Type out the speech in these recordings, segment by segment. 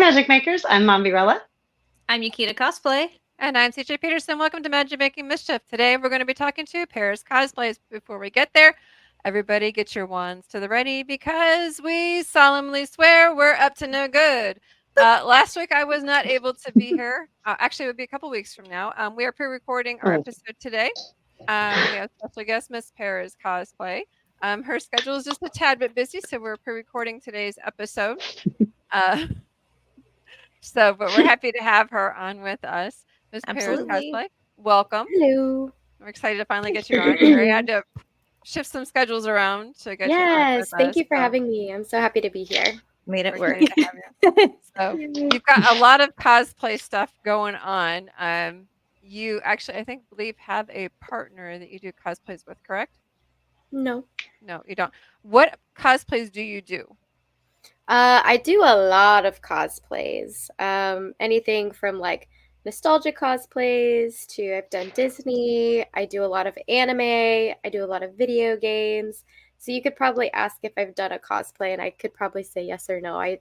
Magic Makers. I'm Momvirella. I'm Yukita Cosplay. And I'm CJ Peterson. Welcome to Magic Making Mischief. Today we're going to be talking to Paris Cosplays. Before we get there, everybody get your wands to the ready because we solemnly swear we're up to no good. Last week I was not able to be here. Actually, it would be a couple weeks from now. We are pre-recording our episode today. We have special guest Miss Paris Cosplay. Her schedule is just a tad bit busy, so we're pre-recording today's episode. But we're happy to have her on with us. Miss Paris Cosplay, welcome. Hello. We're excited to finally get you on here. We had to shift some schedules around to get you on. Yes, thank you for having me. I'm so happy to be here. Made it work. So you've got a lot of cosplay stuff going on. You actually, I believe, have a partner that you do cosplays with, correct? No. No, you don't. What cosplays do you do? I do a lot of cosplays. Anything from like nostalgia cosplays to I've done Disney. I do a lot of anime. I do a lot of video games. So you could probably ask if I've done a cosplay, and I could probably say yes or no. I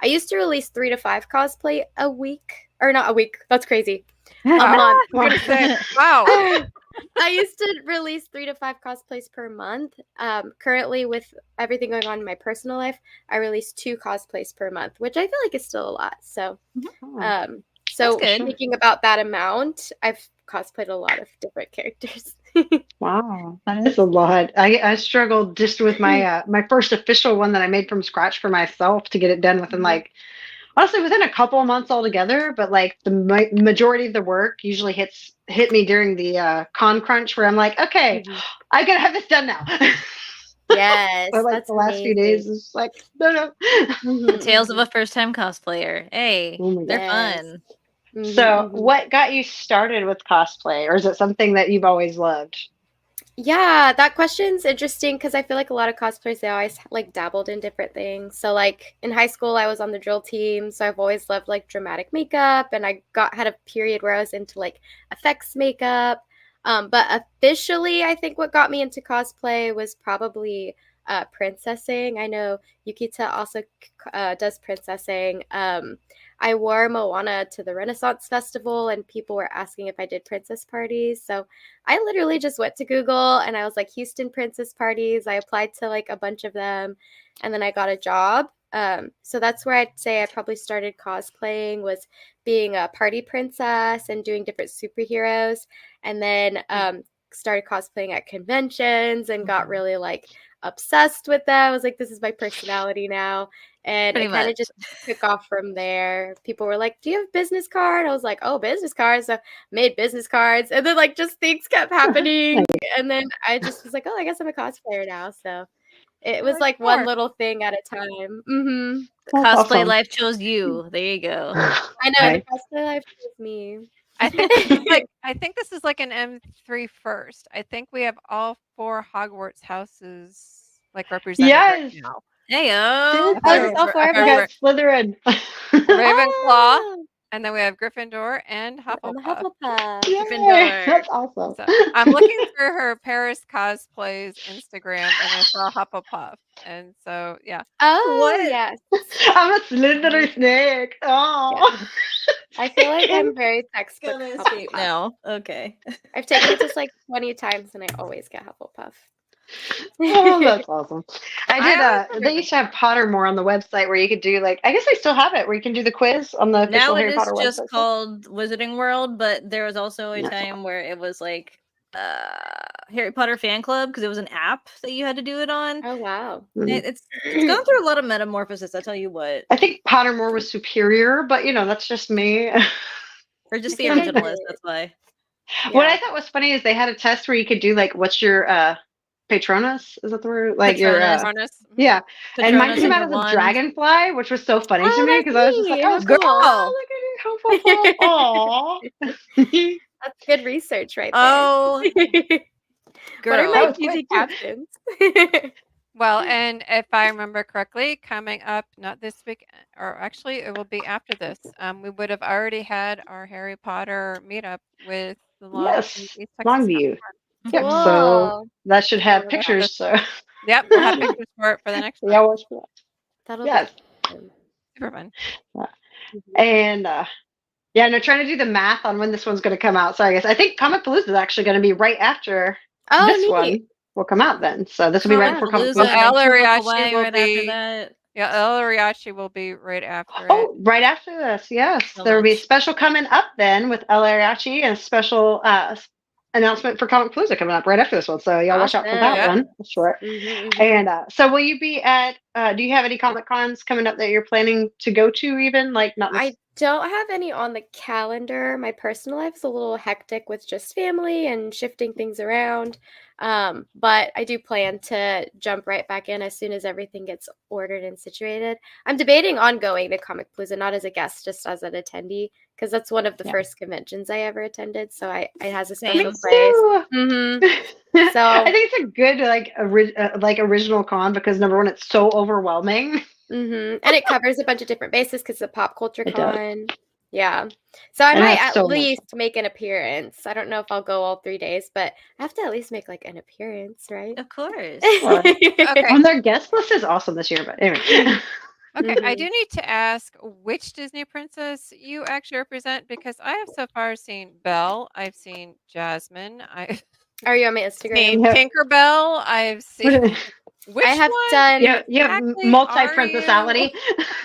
used to release 3 to 5 cosplay a week, or not a week. That's crazy. A month. Wow. I used to release 3 to 5 cosplays per month. Currently, with everything going on in my personal life, I release 2 cosplays per month, which I feel like is still a lot. So, thinking about that amount, I've cosplayed a lot of different characters. Wow, that is a lot. I struggled just with my my first official one that I made from scratch for myself to get it done within honestly within a couple of months altogether. But like the majority of the work usually hit me during the con crunch where I'm like, okay, I gotta have this done now. Yes, so like the last few days is like no. The tales of a first-time cosplayer. Hey, they're fun. So what got you started with cosplay, or is it something that you've always loved? Yeah, that question's interesting because I feel like a lot of cosplayers, they always like dabbled in different things. So like in high school, I was on the drill team, so I've always loved like dramatic makeup, and I had a period where I was into like effects makeup. But officially, I think what got me into cosplay was probably princessing. I know Yukita also does princessing. I wore Moana to the Renaissance Festival, and people were asking if I did princess parties. So I literally just went to Google and I was like, Houston princess parties. I applied to like a bunch of them, and then I got a job. So that's where I'd say I probably started cosplaying, was being a party princess and doing different superheroes. And then started cosplaying at conventions and got really like obsessed with them. I was like, this is my personality now. And it kind of just took off from there. People were like, do you have a business card? I was like, oh, business cards. So I made business cards. And then like just things kept happening. And then I just was like, oh, I guess I'm a cosplayer now. So it was like one little thing at a time. The cosplay life chose you. There you go. I know, the cosplay life chose me. I think this is like an M3 first. I think we have all 4 Hogwarts houses like represented right now. Heyo. Slytherin, Ravenclaw, and then we have Gryffindor and Hufflepuff. Gryffindor. That's awesome. So I'm looking through her Paris Cosplay's Instagram, and I saw Hufflepuff, and so yeah. Oh, yes. I'm a Slytherin snake. Oh. Yeah. I feel like I'm very textbook Hufflepuff now. Okay. I've taken it just like 20 times, and I always get Hufflepuff. Oh, that's awesome. I did. They used to have Pottermore on the website where you could do like, I guess they still have it, where you can do the quiz on the official Harry Potter website. Now it is just called Wizarding World, but there was also a time where it was like Harry Potter fan club, because it was an app that you had to do it on. Oh wow. It's gone through a lot of metamorphosis, I tell you what. I think Pottermore was superior, but that's just me. Or just the originalist, that's why. Yeah. What I thought was funny is they had a test where you could do like, what's your Patronus? Is that the word? Like Patronus. Yeah. Patronus, and mine came out as a dragonfly, which was so funny to me because I was just like, oh, girl, look at you. That's good research right there. Oh, girl. What are my easy captions? Well, and if I remember correctly, coming up, not this week, or actually it will be after this, we would have already had our Harry Potter meetup with the Longview. Yep, so that should have pictures. So yep, we'll have pictures for the next one. Yeah, watch for that. That'll yes. be Super fun. And yeah, no, trying to do the math on when this one's going to come out. So I think Comic Palooza is actually going to be right after this neat. one will come out then. So this will be right before Comic Palooza, Palooza. El and then Ariachi Hawaii will right be- after that. Yeah, El Ariachi will be right after it. Oh, right after this, yes. So There will be a much. special coming up then with El Ariachi and a special announcement for Comic Palooza coming up right after this one. So y'all watch out for that Awesome. one. Sure. Mhm. And so will you be at, do you have any Comic Cons coming up that you're planning to go to even? Like not I don't have any on the calendar. My personal life is a little hectic with just family and shifting things around. But I do plan to jump right back in as soon as everything gets ordered and situated. I'm debating on going to Comic Palooza, not as a guest, just as an attendee, because that's one of the Yeah. first conventions I ever attended. So it has a Same. special Me place. too. Mm-hmm. So I think it's a good like original con because number one, it's so overwhelming. and it covers a bunch of different bases because it's a pop culture It does. con. Yeah. So I And might that's at so much least make an appearance. I don't know if I'll go all 3 days, but I have to at least make like an appearance, right? Of course. Sure. Okay. On their guest list is awesome this year, but anyway. Okay, I Mhm. do need to ask which Disney princess you actually represent because I have so far seen Belle, I've seen Jasmine, I've Are you on my Instagram? seen Yeah. Tinkerbell, I've seen which I have one done you have exactly multi-princessality.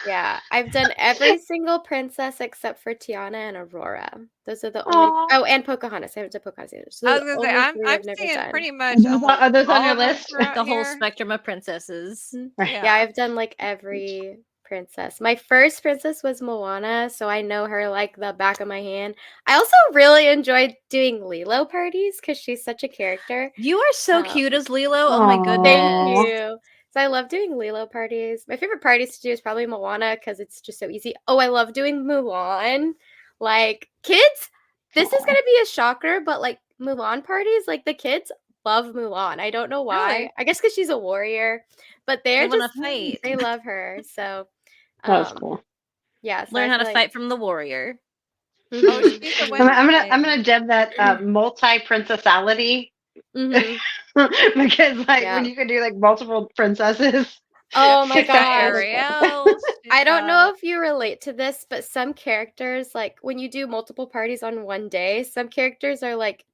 yeah, I've done every single princess except for Tiana and Aurora. Those are the only Aw. Oh, and Pocahontas. I haven't done Pocahontas either. So I those was are gonna the say only I'm 3 I'm I've never seeing done. pretty much Are almost those on all your of them list? throughout The whole here. spectrum of princesses. Right. Yeah, I've done like every princess. My first princess was Moana, so I know her like the back of my hand. I also really enjoyed doing Lilo parties because she's such a character. You are so Um, cute as Lilo. Oh my Aw. goodness. Thank you. So I love doing Lilo parties. My favorite parties to do is probably Moana because it's just so easy. Oh, I love doing Mulan. Like kids, this is Aw. gonna be a shocker, but like Mulan parties, like the kids love Mulan. I don't know why. Really? I guess because she's a warrior, but They they're want just to fight. they love her. So That's cool. yeah. So Learn I how to feel fight from the warrior. Oh, Mhm. she's a I'm Wednesday. gonna deb that multi-princessality Mhm. because like Yeah. when you can do like multiple princesses. Oh my She's got gosh. Ariel. I don't know if you relate to this, but some characters, like when you do multiple parties on one day, some characters are like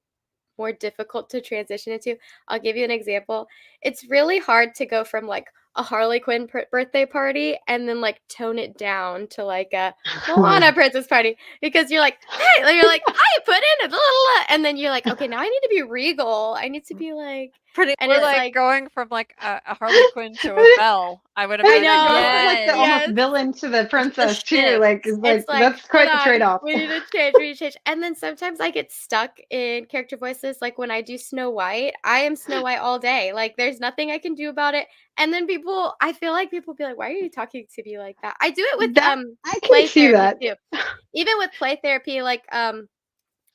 more difficult to transition into. I'll give you an example. It's really hard to go from like a Harley Quinn birthday party and then like tone it down to like a Moana princess party because you're like, hey, like, you're like, I put in a little, and then you're like, okay, now I need to be regal. I need to be like, Pretty and We're it's like, like, going from like a Harley Quinn to a Belle. I would I imagine. know. Yes. Like the almost Yes. villain to the princess too. shift. Like it's like that's quite hold the on, trade-off. we need to change. And then sometimes I get stuck in character voices. Like when I do Snow White, I am Snow White all day. Like there's nothing I can do about it. And then I feel like people be like, why are you talking to me like that? I do it with That I can play see therapy that. too. Even with play therapy, like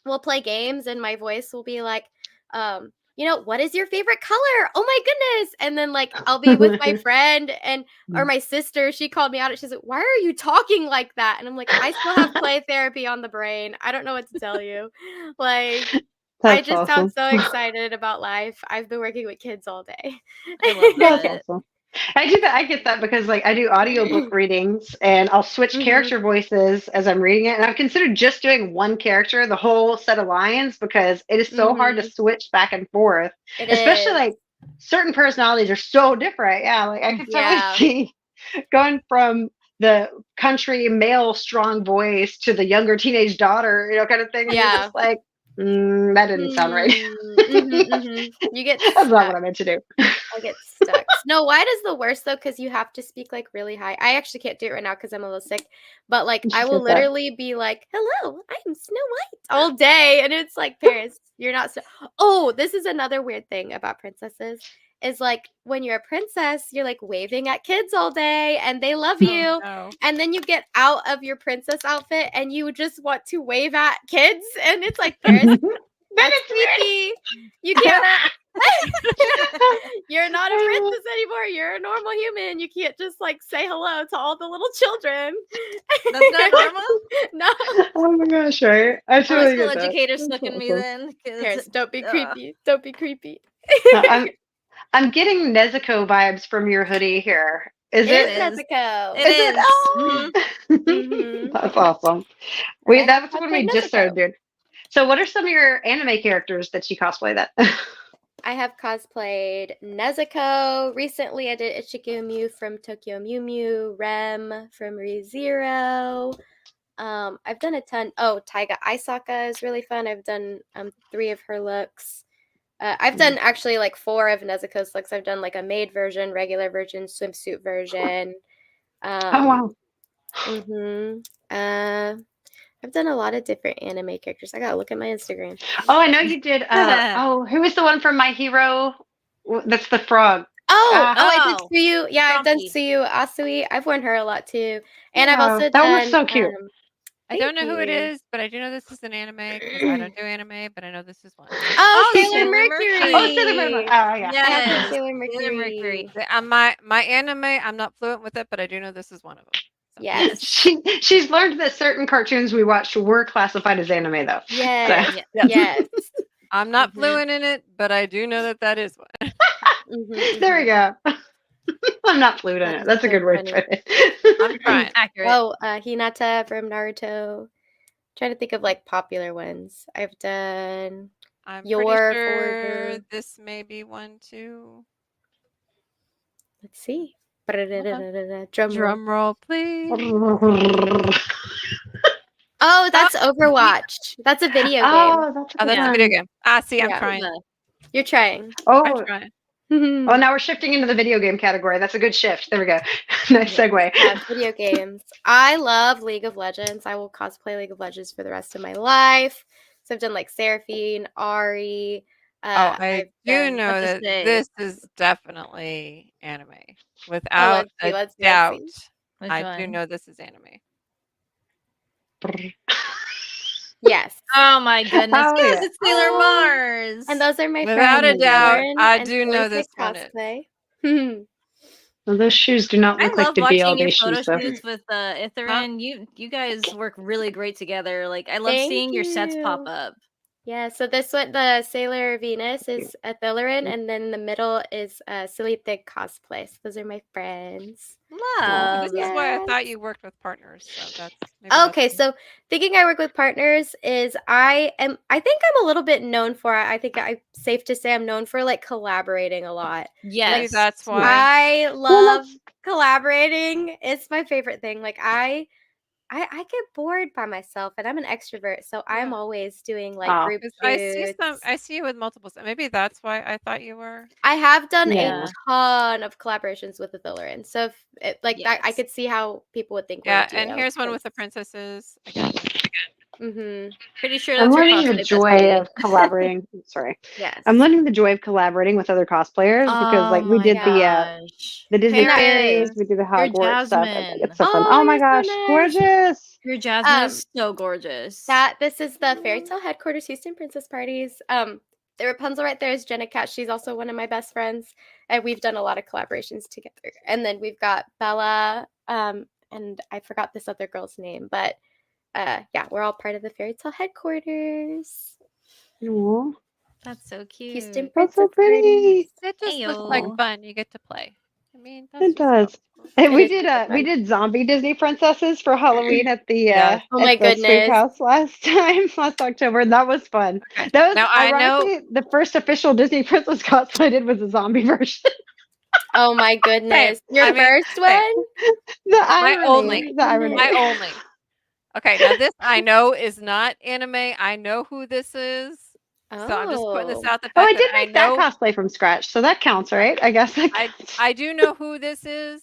we'll play games and my voice will be like, what is your favorite color? Oh my goodness. And then like I'll be with my friend or my sister. She called me out. She's like, why are you talking like that? And I'm like, I still have play therapy on the brain. I don't know what to tell you. Like I That's just awesome. sound so excited about life. I've been working with kids all day. I love That's that. awesome. I do that. I get that because like I do audiobook readings and I'll switch Mhm. character voices as I'm reading it. And I've considered just doing one character, the whole set of lines, because it is so hard to switch back and forth. It Especially is. like certain personalities are so different. Yeah. Like I can totally Yeah. see going from the country male strong voice to the younger teenage daughter, kind of thing. And you're Yeah. just like, that didn't sound right. You get That's not stuck. what I meant to do. I get stuck. Snow White is the worst though because you have to speak like really high. I actually can't do it right now because I'm a little sick. But like You I should will get that. literally be like, "Hello, I'm Snow White" all day, and it's like, Paris, you're not. Oh, this is another weird thing about princesses. Is like when you're a princess, you're like waving at kids all day, and they love you. No. And then you get out of your princess outfit, and you just want to wave at kids, and it's like, Paris, that's creepy. You can't. You're not a princess anymore. You're a normal human. You can't just like say hello to all the little children. That's not normal? No. Oh my gosh, right? I My totally school get that. educator That's snuck in me awesome. then. 'cause- Paris, don't be Ugh. creepy. Don't be creepy. I'm getting Nezuko vibes from your hoodie here. Is It it? is is. Nezuko. It Is it? is. Oh! Mhm. That's awesome. And I have That's when we cosplayed just Nezuko. started doing. So, what are some of your anime characters that you cosplay that? I have cosplayed Nezuko. Recently, I did Ichigo Mew from Tokyo Mew Mew, Rem from ReZero. I've done a ton. Oh, Taiga Aisaka is really fun. I've done 3 of her looks. I've done actually like 4 of Nezuko's looks. I've done like a maid version, regular version, swimsuit version. Oh wow! I've done a lot of different anime characters. I gotta look at my Instagram. Oh, I know you did. Who was the one from My Hero? That's the frog. I did Oh, Suyu. Yeah, I've done Donkey. Suyu Asui. I've worn her a lot too, and I've Oh, also that one was done. so cute. I don't know Thank who it you. is, but I do know this is an anime because I don't do anime, but I know this is one. Oh, Sailor Sailor Mercury. Mercury. Oh, Sailor Moon. Oh yeah. I have Yes. done Sailor Sailor Mercury. My anime, I'm not fluent with it, but I do know this is one of them. So. Yes. She's learned that certain cartoons we watched were classified as anime, though. Yes. So. Yes. I'm not Mhm. fluent in it, but I do know that that is one. There we go. I'm not fluent in That it. is That's a so good word funny. for it. I'm trying. Accurate. Oh, Hinata from Naruto. Trying to think of like popular ones. I've done. I'm Your pretty sure Forger. this may be one too. Let's see. Drum roll. Drum roll, please. Oh, that's Overwatch. That's a video game. Oh, that's a Oh, good that's a one. video game. See, I'm Yeah. trying. You're trying. I'm Oh, trying. well, now we're shifting into the video game category. That's a good shift. There we go. Nice segue. Yeah, video games. I love League of Legends. I will cosplay League of Legends for the rest of my life. So I've done like Seraphine, Ari. I do know have to that say- this is definitely anime. Without let's see. doubt. Which I do one? know this is anime. Yes. Oh my goodness. Oh, yes, yeah. it's Sailor Mars. And those are my Without friends. a doubt, Lauren I and do know Celeste this one is. Cosplay. Well, those shoes do not I look like love the watching your BLD photo shoes, though. shoots with Ithrin. You guys work really great together. Like I love Thank seeing your sets pop you. up. Yeah, so this one, the Sailor Venus is Athelerin, and then the middle is Silly Thick Cosplay. So those are my friends. Love. This is why I Yes. thought you worked with partners. So that's maybe that's Okay, so thinking I work with partners is I think I'm a little bit known for, I think I'm safe to say I'm known for like collaborating a lot. maybe Yes. that's why. I love collaborating. It's my favorite thing. Like I get bored by myself, and I'm an extrovert, so I'm Yeah. always doing like group 'Cause shoots. I see you with multiple. Maybe that's why I thought you were. I have done Yeah. a ton of collaborations with Athelerin, so if it, like that, I Yes. could see how people would think. Yeah, and here's one with the princesses. Again. Pretty sure I'm that's your learning the cosplay best joy lady. of collaborating. Sorry. Yes. I'm learning the joy of collaborating with other cosplayers because, like, we my did gosh. the Disney Paris, fairies, we did the you're Hogwarts stuff. Jasmine. It's so fun. Oh, Oh my you're so gosh, nice. gorgeous! Your Jasmine is so gorgeous. This is the Fairy Tale Headquarters Houston Princess Parties. The Rapunzel right there is Jenna Cat. She's also one of my best friends, and we've done a lot of collaborations together. And then we've got Bella, and I forgot this other girl's name, but yeah, we're all part of the Fairy Tale Headquarters. Aw, That's so cute. Houston that's Princess so pretty. Parties. It just looks like Ayo. fun. You get to play. I mean, that's It just so does. cool. And It we is did super we fun. did zombie Disney princesses for Halloween at the Yes. Oh my at the Sweet goodness. House last October, and that was fun. Okay. That was Now, I know- ironically the first official Disney princess cosplay I did was a zombie version. Oh my goodness. Your I mean, first one? The irony, only- the irony. My only. Okay, now this I know is not anime. I know who this is. So I'm just putting this out the fact Oh, I that did make that know cosplay from scratch, so that counts, right? I guess that counts. I do know who this is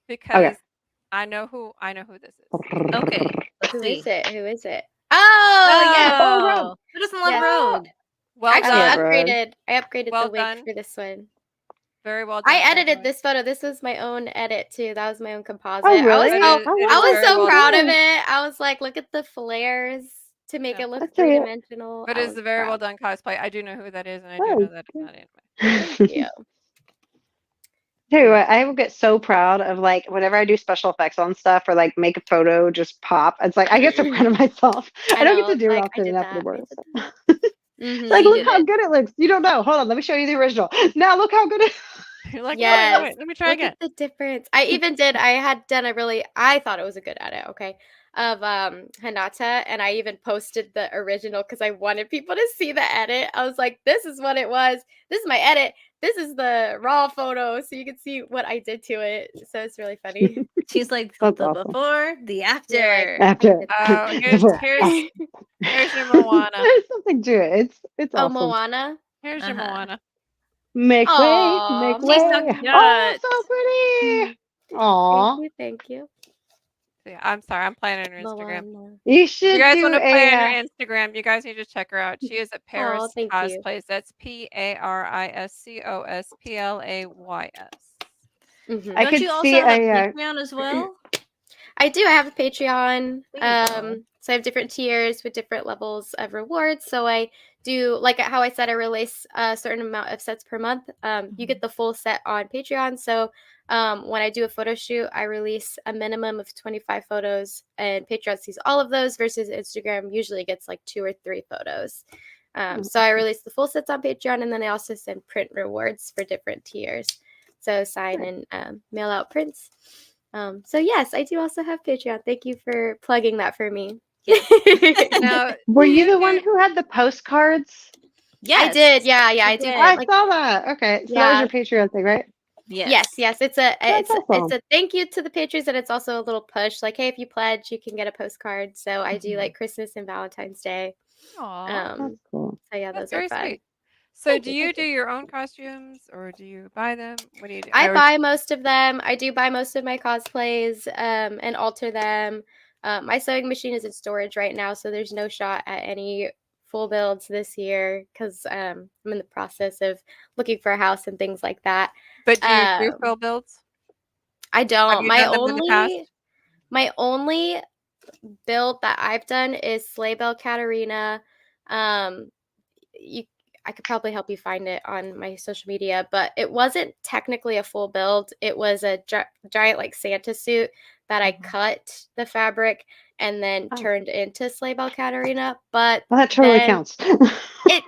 because I know who this is. Okay. Let's Who see. is it? Who is it? Oh, yeah. Oh, Rogue. Who doesn't love Yes. Rogue? Well Actually, I done. love Rogue. I upgraded Well the wig done. for this one. Very well done. I by the edited way. this photo. This was my own edit too. That was my own composite. Oh, really? It I is- Oh, it is was very so well proud done. of it. I was like, look at the flares to make Yeah. it look That's very- three-dimensional. But I it's was a very well proud. done cosplay. I do know who that is, and I do Oh, know that it's not anime. Thank you. Tell you what, I will get so proud of like whenever I do special effects on stuff or like make a photo just pop. It's like I get so proud of myself. I don't get to it's do it like, I often did enough that, I anymore. did So. Mhm. Like, You look did how it. good it looks. You don't know. Hold on, let me show you the original. Now look how good it You're like, Yes. wait, let me try Look again. at the difference. I had done I thought it was a good edit, okay, of Hinata, and I even posted the original because I wanted people to see the edit. I was like, this is what it was. This is my edit. This is the raw photo, so you can see what I did to it. So it's really funny. She's like That's the awesome. before, the You're like, after. After. Oh, here's your Moana. There's something to it. It's Oh, awesome. Moana. Here's your Uh-huh. Moana. Make way, Aw, make She's way. so Oh, cute. so pretty. Aw. Thank you. Yeah, I'm sorry. I'm playing on her Instagram. Moana. You If should you guys do want to play on a. her Instagram, you guys need to check her out. She is at Paris thank you. Cosplays. That's ParisCosplays. Mhm. I Don't could you also see have a a. Patreon as well? I do. I have a Patreon. There you go. So I have different tiers with different levels of rewards. So I do, like how I said, I release a certain amount of sets per month. You get the full set on Patreon. So when I do a photo shoot, I release a minimum of 25 photos, and Patreon sees all of those versus Instagram usually gets like 2 or 3 photos. So I release the full sets on Patreon, and then I also send print rewards for different tiers. So sign and mail out prints. So yes, I do also have Patreon. Thank you for plugging that for me. Now, Were you do the one who had the postcards? Yes. I did. Yeah, I do. did. I Like, saw that. Okay, so that was Yeah. your Patreon thing, right? Yes. yes. It's a That's it's awesome. a thank you to the patrons, and it's also a little push. Like, hey, if you pledge, you can get a postcard. So I do like Christmas and Valentine's Day. aw, That's cool. So yeah, that's those are very fun. sweet. So Thank do you, you thank do your own costumes or do you buy them? What do you do? I Or- buy most of them. I do buy most of my cosplays and alter them. My sewing machine is in storage right now, so there's no shot at any full builds this year because I'm in the process of looking for a house and things like that. But do you do Um, full builds? I Have don't. you done them in the past? My only build that I've done is Sleigh Bell Katarina. Um, I could probably help you find it on my social media, but it wasn't technically a full build. It was a giant like Santa suit that I cut the fabric and then Oh. turned into Sleigh Bell Katarina. But Well, that totally then counts. it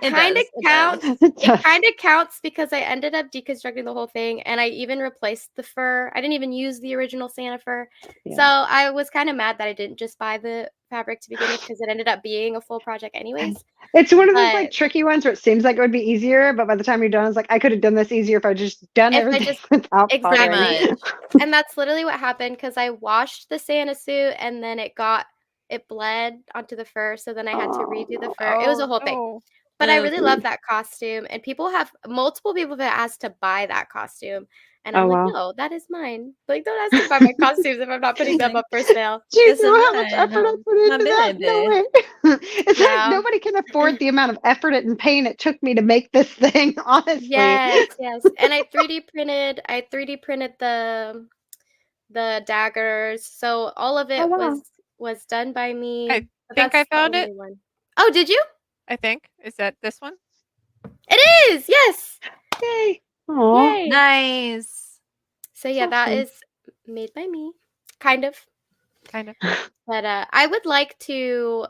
It kind of does, it counts. does. It It does. kind of counts because I ended up deconstructing the whole thing, and I even replaced the fur. I didn't even use the original Santa fur. Yeah. So I was kind of mad that I didn't just buy the fabric to begin with because it ended up being a full project anyways. It's one of those like But tricky ones where it seems like it would be easier, but by the time you're done, it's like I could have done this easier if I just done If I everything just- without exactly. bothering. And that's literally what happened because I washed the Santa suit and then it bled onto the fur. So then I had to redo the fur. It was a whole thing. no. But I Ugh. really love that costume. And multiple people have asked to buy that costume. And Oh, I'm like, wow. no, that is mine. Like, don't ask to buy my costumes if I'm not putting them up for sale. Do you This know is how much mine, effort I huh? put My into that? No baby. way. It's Yeah. like nobody can afford the amount of effort and pain it took me to make this thing, honestly. Yes. And I 3D printed the daggers. So all of it Oh, wow. was done by me. I but think I that's the found only it. one. Oh, did you? I think. Is that this one? It is. Yes. Yay. Aw. Yay. Nice. So yeah, that Awesome. is made by me. Kind of. Kind of. But I would like to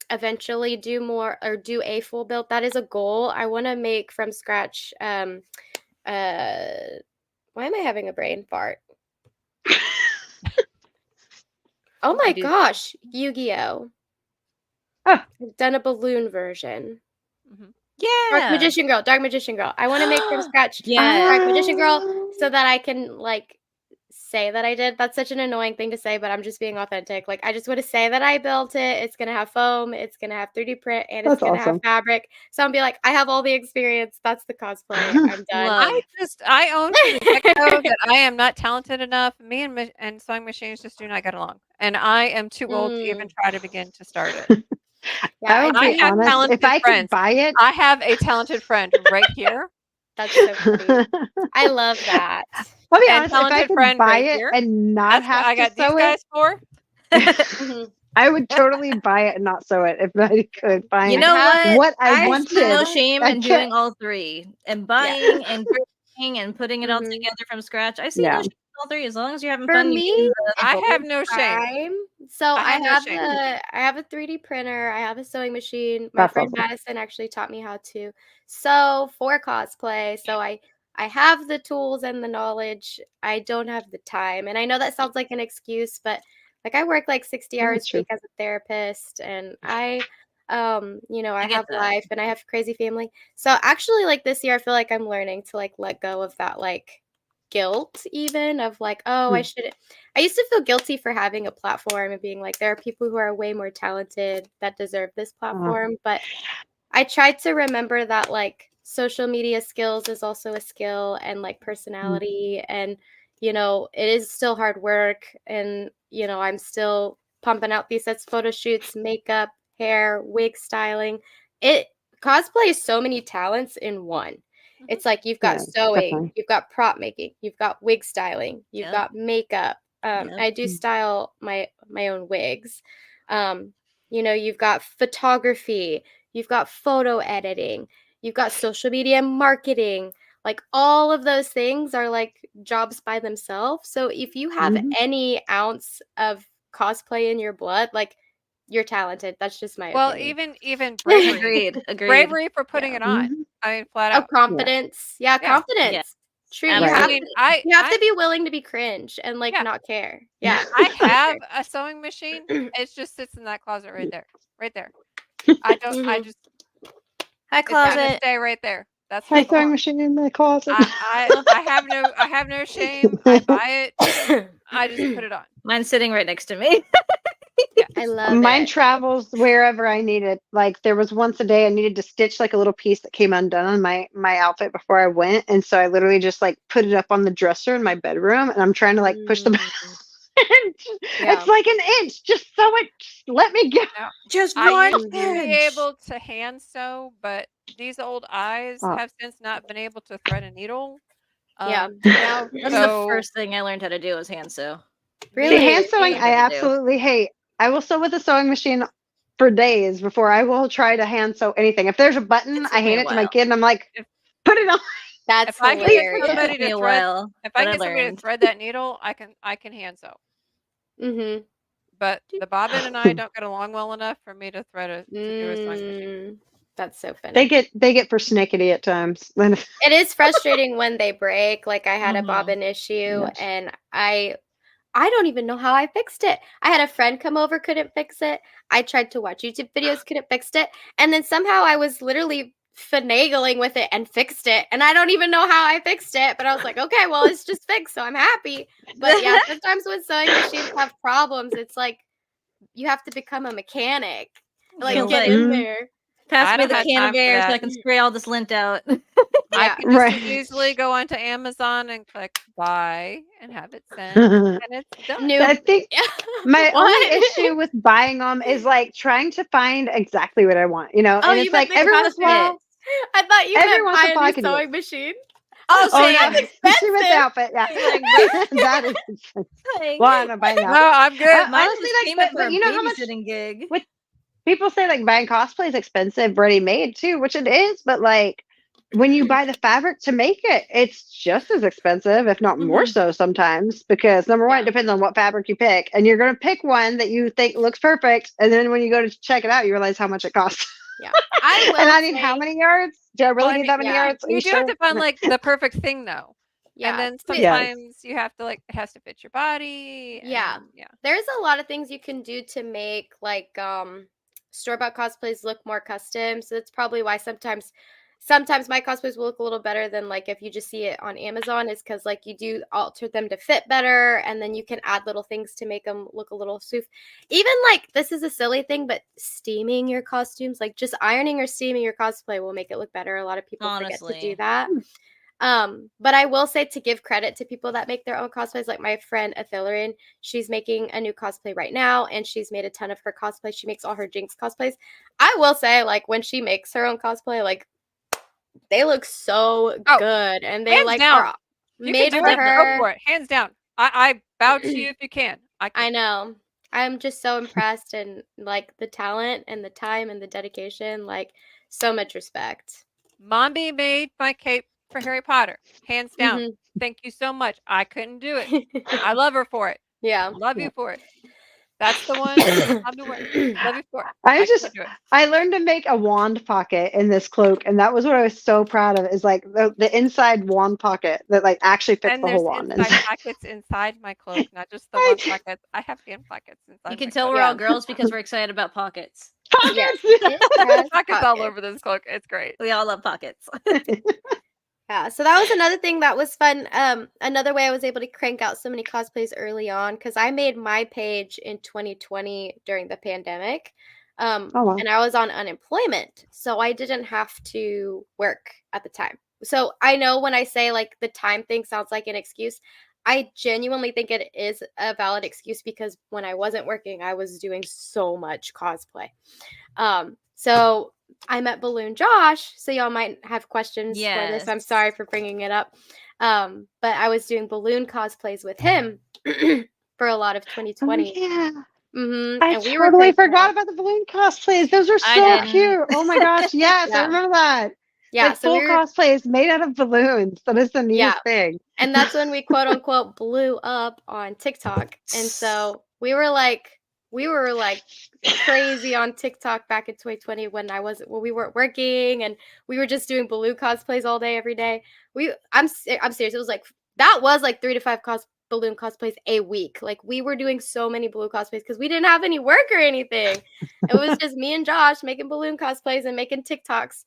eventually do more or do a full build. That is a goal. I want to make from scratch. Why am I having a brain fart? Oh my gosh, Yu-Gi-Oh! Oh. I've done a balloon version. Yeah. Dark Magician Girl. I want to make from scratch Yeah. Dark Magician Girl so that I can like say that I did. That's such an annoying thing to say, but I'm just being authentic. Like I just want to say that I built it. It's gonna have foam, it's gonna have 3D print, and it's That's gonna awesome. have fabric. So I'll be like, I have all the experience. That's the cosplay. I'm done. Love. I own from the get-go that I am not talented enough. Me and sewing machines just do not get along. And I am too old to even try to begin to start it. I would I be have honest. If talented I could friends. buy it, I have a talented friend right here. That's so funny. I love that. I'll be And honest. If I talented could friend buy right it here. and not That's what have I to got these sew guys for. Mhm. I would totally buy it and not sew it if I could find You know what? I I wanted. See no have- shame I in can't- doing all three and buying and printing and putting it all Mhm. together from scratch. I see Yeah. no shame in all three as long as you're having For fun. me, using the I bowl. have no shame. Time. So I I have no have shame. I have a 3D printer. I have a sewing machine. My That's friend awesome. Madison actually taught me how to sew for cosplay. So I I have the tools and the knowledge. I don't have the time. And I know that sounds like an excuse, but like I work like 60 No, hours it's a true. week as a therapist, and I I get have that. life and I have crazy family. So actually like this year I feel like I'm learning to like let go of that like guilt even of like, oh, I Mm. should I used to feel guilty for having a platform and being like there are people who are way more talented that deserve this platform, but I tried to remember that like social media skills is also a skill and like Mm. personality and it is still hard work and I'm still pumping out these sets photo shoots, makeup, hair, wig styling. It Cosplay is so many talents in one. Mhm. It's like you've got Yeah, sewing, definitely. you've got prop making, you've got wig styling, you've Yep. got makeup. Yep. I do Mm. style my own wigs. You've got photography, you've got photo editing, you've got social media marketing. Like all of those things are like jobs by themselves. So if you have Mhm. any ounce of cosplay in your blood, like you're talented. That's just my Well, opinion. even bravery. Agreed. Bravery for putting Yeah. it on. Mhm. I mean, flat Oh, out. Yeah. confidence. Yeah, Yeah. Yeah. confidence. True. You Right. I have mean, you have to be willing to be cringe and like yeah, not care. Yeah. I For have sure. a sewing machine. It just sits in that closet right there. Right there. I don't I Mhm. just Hi, it's gonna closet. stay right there. That's where My it sewing belongs. machine in my closet. I have no shame. I buy it. I just put it on. Mine's sitting right next to me. Yeah. I love Mine it. travels wherever I need it. Like there was once a day I needed to stitch like a little piece that came undone on my outfit before I went, and so I literally just like put it up on the dresser in my bedroom, and I'm trying to like push the. Mm, yeah. It's like an inch. Just sew it. Just let me go. Now, Just I one used to Mhm. be inch. able to hand sew, but these old eyes Oh, have since not been able to thread a needle. Yeah. Now, That's the so first thing I learned how to do was hand sew. see, the hand Really? sewing, Learned I how the to do. absolutely hate. I will sew with a sewing machine for days before I will try to hand sew anything. If there's a It button, I took me hand a it to my while. kid, and I'm like, if put it on. if That's I can get It hilarious. somebody took me to a thread while, if I but can I get somebody to learned. thread that needle, I can hand sew. Mhm. But the bobbin and I don't get along well enough for me to to do a sewing machine. Mm, that's so They funny. get persnickety at times. It is frustrating when they break. Like I had a Mhm. bobbin issue Yes. and I don't even know how I fixed it. I had a friend come over, couldn't fix it. I tried to watch YouTube videos, couldn't fix it. And then somehow I was literally finagling with it and fixed it. And I don't even know how I fixed it, but I was like, okay, well, it's just fixed, so I'm happy. But yeah, sometimes when sewing machines have problems, it's like you have to become a mechanic. Like Feels No, get like, in Mhm. there. pass I me don't the have can of time for air so that. I can spray all this lint out. I Yeah. can just as Right. easily go onto Amazon and click buy and have it sent, I and it's done. New think Yeah. my only What? issue with buying them is like trying to find exactly what I want, Oh, and you it's meant like the every What's the once in a fit? while, I thought you every meant once in buy a a while I new can do it. sewing machine. Oh, Oh no, same. especially with the Expensive. outfit, yeah. It's like, bro, That is expensive. like, Well, I'm not buying the No, outfit. I'm good. mine Honestly, just like, came in for but a you know how much babysitting gig. with people say like buying cosplay is expensive, ready made too, which it is, but like when you buy the fabric to make it, it's just as expensive, if not more Mhm. so sometimes, because number one, it Yeah. depends on what fabric you pick, and you're going to pick one that you think looks perfect, and then when you go to check it out, you realize how much it costs. Yeah. I And will I need how say, many yards? Do I Well, really I need mean, that many yeah. yards? Are you you do have sure? to find like the perfect thing though, and Yeah. then Yes. sometimes you have to like it has to fit your body, Yeah. and yeah. There's a lot of things you can do to make like store-bought cosplays look more custom. So that's probably why sometimes my cosplays will look a little better than like if you just see it on Amazon is cuz like you do alter them to fit better and then you can add little things to make them look a little sooth. Even like this is a silly thing but steaming your costumes, like just ironing or steaming your cosplay will make it look better. A lot of people forget to do Honestly. that. But I will say to give credit to people that make their own cosplays, like my friend Athilarian, she's making a new cosplay right now, and she's made a ton of her cosplays. She makes all her Jinx cosplays. I will say, like when she makes her own cosplay, like they look so Oh, good, and they hands like down. are If you can made do for it, go Definitely. her. for it. Hands down. I bow to you if you can. I I can. know. I'm just so impressed and like the talent and the time and the dedication, like so much respect. Mombi made my cape for Harry Potter. Hands down. Hmm Thank you so much. I couldn't do it. I love her for it. Yeah. Love Yeah. you for it. That's the one. I'll be wearing. Love you for it. I can't do it. I learned to make a wand pocket in this cloak, and that was what I was so proud of. Is like the inside wand pocket that like actually fits And the there's whole wand inside inside. pockets inside my cloak, not just the I one pocket. I have hand pockets inside You can my tell cloak. we're all Yeah. girls because we're excited about pockets. Yes, pockets. it has Pockets all pockets. over this cloak. It's great. We all love pockets. Yeah, so that was another thing that was fun. Another way I was able to crank out so many cosplays early on because I made my page in 2020 during the pandemic, Oh wow. and I was on unemployment, so I didn't have to work at the time. So I know when I say like the time thing sounds like an excuse, I genuinely think it is a valid excuse because when I wasn't working, I was doing so much cosplay. So I met Balloon Josh, so y'all might have questions for this. I'm Yes. sorry for bringing it up. But I was doing balloon cosplays with him for a lot of Oh 2020. yeah. Mm-hmm. I And we were totally cranking forgot out. about the balloon cosplays. Those are I so didn't. cute. Oh my gosh. Yes, I Yeah. remember that. Yeah. Like So we full were, cosplays made out of balloons. That is the yeah. neatest thing. And that's when we quote unquote blew up on TikTok. And so we were like crazy on TikTok back in 2020 when we weren't working and we were just doing balloon cosplays all day every day. I'm serious. It was like that was like 3 to 5 balloon cosplays a week. Like we were doing so many balloon cosplays because we didn't have any work or anything. It was just me and Josh making balloon cosplays and making TikToks.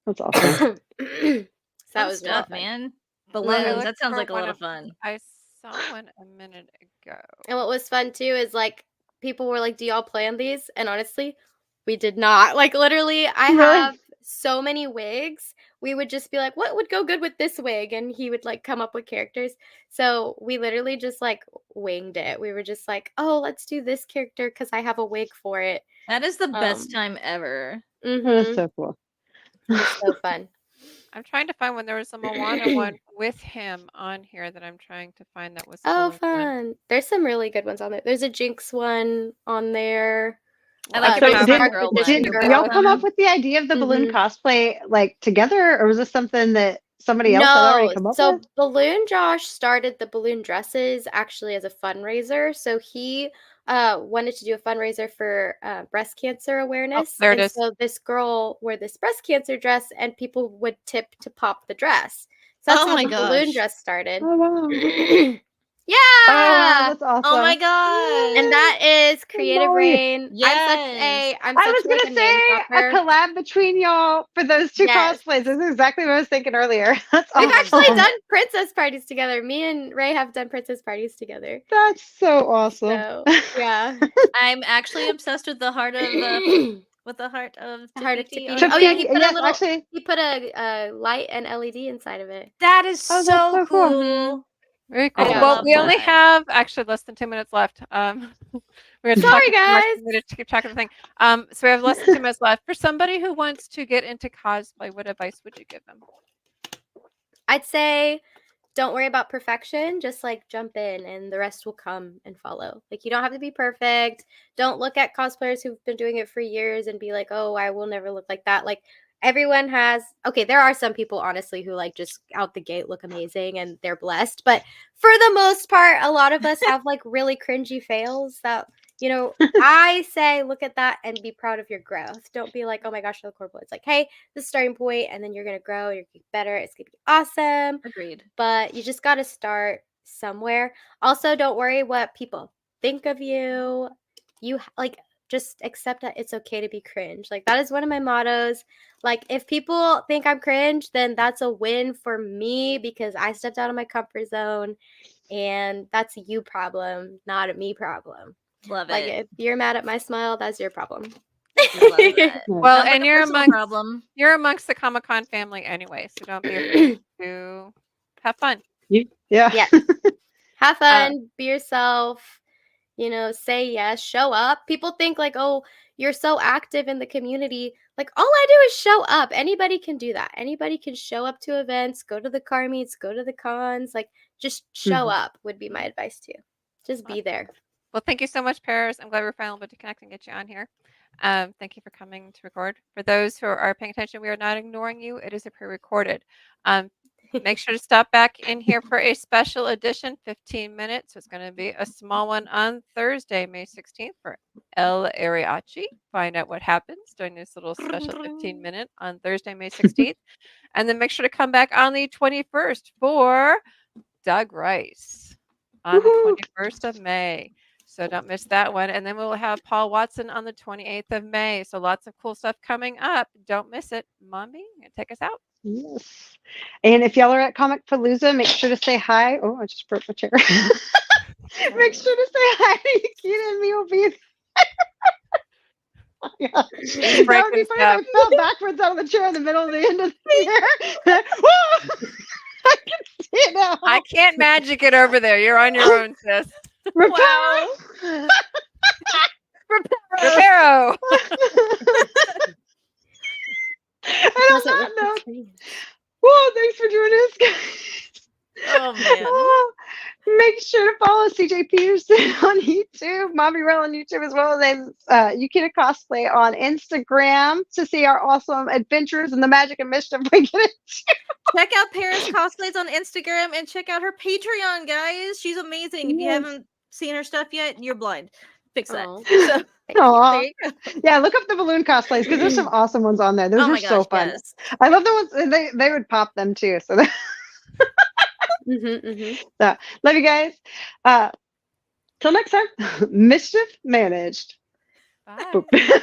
That's awesome. So that Fun was really stuff, fun. man. Well, I Balloons. looked That sounds for like a one lot of- of fun. I saw one a minute ago. And what was fun too is like people were like, "Do y'all plan these?" And honestly, we did not. Like literally, I Really? have so many wigs. We would just be like, "What would go good with this wig?" And he would like come up with characters. So we literally just like winged it. We were just like, "Oh, let's do this character because I have a wig for it." That is the best Um, time ever. That is Mm-hmm. so cool. It was so fun. I'm trying to find when there was a Moana one with him on here that I'm trying to find that was Oh, balloon one. fun! There's some really good ones on there. There's a Jinx one on there. I like the the So Powerpuff Powerpuff Girl Girls one. did are y'all both- come up with the idea of the balloon Mhm. cosplay like together, or was this something that somebody else had already come up So with? Balloon Josh started the balloon dresses actually as a fundraiser. So he wanted to do a fundraiser for breast cancer awareness. there it and is. so this girl wore this breast cancer dress and people would tip to pop the dress. So that's Oh how my the balloon gosh. dress started. Oh wow. Yeah. Oh, that's awesome. Oh my gosh. And that is Creative Molly. Rain. I'm I such was like gonna a name say a dropper. collab between y'all for those two Yes. cosplays. This is exactly what I was thinking earlier. That's We've Oh my actually awesome. God. done princess parties together. Me and Ray have done princess parties together. That's so awesome. So yeah. I'm actually obsessed with the heart of with the heart of Heart of Tafiti Tafiti. on Oh yeah, it. he put yes, a little. actually. He put a light and LED inside of it. That is Oh, that's so so cool. cool. Very I cool. Yeah. Well, love we only that. have actually less than 2 minutes left. We had to Sorry, talk too much, guys. we had to keep track of the thing. So we have less than 2 minutes left. For somebody who wants to get into cosplay, what advice would you give them? I'd say don't worry about perfection. Just like jump in, and the rest will come and follow. Like you don't have to be perfect. Don't look at cosplayers who've been doing it for years and be like, "Oh, I will never look like that." Like everyone has. Okay, there are some people honestly who like just out the gate look amazing and they're blessed, but for the most part, a lot of us have like really cringy fails that. I say look at that and be proud of your growth. Don't be like, oh my gosh, I look horrible. It's like, hey, this is the starting point, and then you're gonna grow, you're gonna get better, it's gonna be awesome. Agreed. But you just gotta start somewhere. Also, don't worry what people think of you. Like just accept that it's okay to be cringe. Like that is one of my mottos. Like if people think I'm cringe, then that's a win for me because I stepped out of my comfort zone, and that's a you problem, not a me problem. Love Like it. if you're mad at my smile, that's your problem. Love that. Well, Sounds like and a you're personal amongst problem. the Comic-Con family anyway, so don't be afraid to have fun. Yeah. Yes. Have fun, be yourself, say yes, show up. People think like, oh, you're so active in the community. Like all I do is show up. Anybody can do that. Anybody can show up to events, go to the car meets, go to the cons. Like just show Mhm. up would be my advice to you. Just be there. Well, thank you so much, Paris. I'm glad we're finally able to connect and get you on here. Thank you for coming to record. For those who are paying attention, we are not ignoring you. It is a pre-recorded. Make sure to stop back in here for a special edition, 15 minutes. It's going to be a small one on Thursday, May 16th for El Ariachi. Find out what happens during this little special 15-minute on Thursday, May 16th. And then make sure to come back on the 21st for Doug Rice on Woohoo! the 21st of May. So don't miss that one. And then we'll have Paul Watson on the 28th of May. So lots of cool stuff coming up. Don't miss it. Mommy, you gonna take us out? Yes. And if y'all are at Comic Palooza, make sure to say hi. Oh, I just broke my chair. Make sure to say hi to Yakita and me will be Oh, yeah. That would be breaking funny if I fell backwards out of the chair in the middle of the end of the year. Whoa! I can see it now. I can't magic it over there. You're on your own, sis. Wow. Reparo. And on that note, whoa, thanks for joining us, guys. Oh man. Oh, make sure to follow CJ Peterson on YouTube, Mommy Rell on YouTube, as well as Yukita Cosplay on Instagram to see our awesome adventures in the magic and mischief we get into. Check out Paris Cosplays on Instagram and check out her Patreon, guys. She's amazing. If you Yes. haven't seen her stuff yet, you're blind. Fix that. Aw. So, Aw. there you go. Yeah, look up the balloon cosplays because there's some awesome ones on there. Those Oh are my so gosh, fun. yes. I love the ones they would pop them too. So, so love you guys. Till next time, mischief managed. Bye. Boop. Bye.